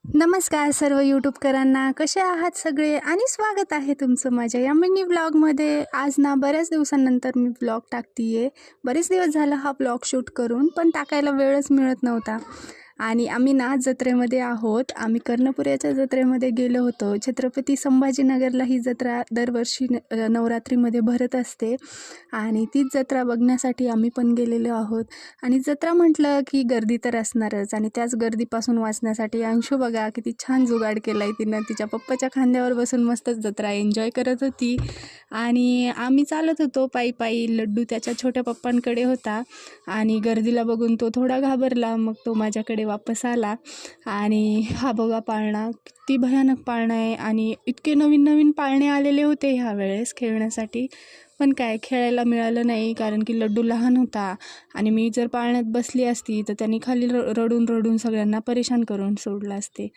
नमस्कार सर्व यूट्यूबकरांना, कसे आहात सगळे आणि स्वागत आहे तुमचं माझ्या या मिनी व्लॉगमध्ये. आज ना बऱ्याच दिवसांनंतर मी व्लॉग टाकते. बरेच दिवस झालं हा व्लॉग शूट करून, पण टाकायला वेळच मिळत नव्हता. आणि आम्ही ना जत्रेमध्ये आहोत. आम्ही कर्णपुऱ्याच्या जत्रेमध्ये गेलो होतो. छत्रपती संभाजीनगरला ही जत्रा दरवर्षी नवरात्रीमध्ये भरत असते आणि तीच जत्रा बघण्यासाठी आम्ही पण गेलेलो आहोत. आणि जत्रा म्हटलं की गर्दी तर असणारच आणि त्याच गर्दीपासून वाचण्यासाठी अंशू बघा किती छान जुगाड केला आहे तिनं. तिच्या पप्पाच्या खांद्यावर बसून मस्तच जत्रा एन्जॉय करत होती. आणि आम्ही चालत होतो पायी पायी. लड्डू त्याच्या छोट्या पप्पांकडे होता आणि गर्दीला बघून तो थोडा घाबरला. मग तो माझ्याकडे वापस आला. आणि हा बघा पाळणा किती भयानक पाळणा आहे आणि इतके नवीन नवीन पाळणे आलेले होते ह्या वेळेस खेळण्यासाठी. पण काय खेळायला मिळालं नाही कारण की लड्डू लहान होता आणि मी जर पाळण्यात बसली असती तर त्यांनी खाली रडून रडून सगळ्यांना परेशान करून सोडलं असते.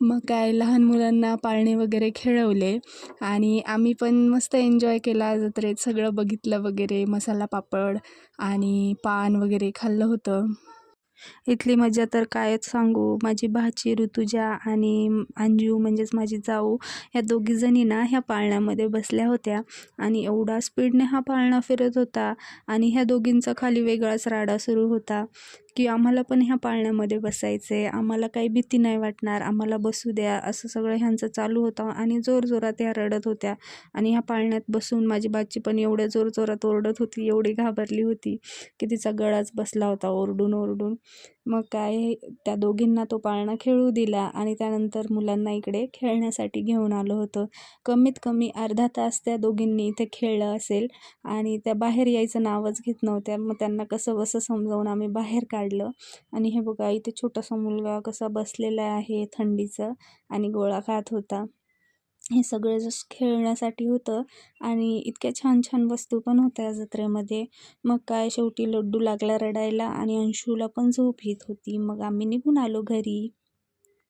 मग काय लहान मुलांना पाळणे वगैरे खेळवले आणि आम्ही पण मस्त एन्जॉय केला जत्रेत. सगळं बघितलं वगैरे, मसाला पापड आणि पान वगैरे खाल्लं होतं. इथली मजा तर कायच सांगू. माझी भाची ऋतुजा आणि अंजू म्हणजेच माझी जाऊ, ह्या दोघीजणी ना ह्या पाळण्यामध्ये बसल्या होत्या आणि एवढा स्पीडने हा पाळणा फिरत होता आणि ह्या दोघींचा खाली वेगळाच राडा सुरू होता की आम्हाला पण ह्या पाळण्यामध्ये बसायचं आहे, आम्हाला काही भीती नाही वाटणार, आम्हाला बसू द्या, असं सगळं ह्यांचं चालू होतं. आणि जोरजोरात ह्या रडत होत्या आणि ह्या पाळण्यात बसून माझी भाची पण एवढ्या जोरजोरात ओरडत होती, एवढी घाबरली होती की तिचा गळाच बसला होता ओरडून ओरडून. मग काय त्या दोघींना तो पाळणा खेळू दिला आणि त्यानंतर मुलांना इकडे खेळण्यासाठी घेऊन आलं होतं. कमीत कमी अर्धा तास त्या दोघींनी इथे खेळलं असेल आणि त्या बाहेर यायचं नावच घेत नव्हत्या. मग त्यांना कसं बसं समजावून आम्ही बाहेर काढलं. आणि हे बघा इथे छोटासा मुलगा कसा बसलेला आहे थंडीचं आणि गोळा खात होता. हे सगळं जसं खेळण्यासाठी होतं आणि इतक्या छान छान वस्तू पण होत्या जत्रेमध्ये. मग काय शेवटी लड्डू लागला रडायला आणि अंशूला पण झोप येत होती. मग आम्ही निघून आलो घरी.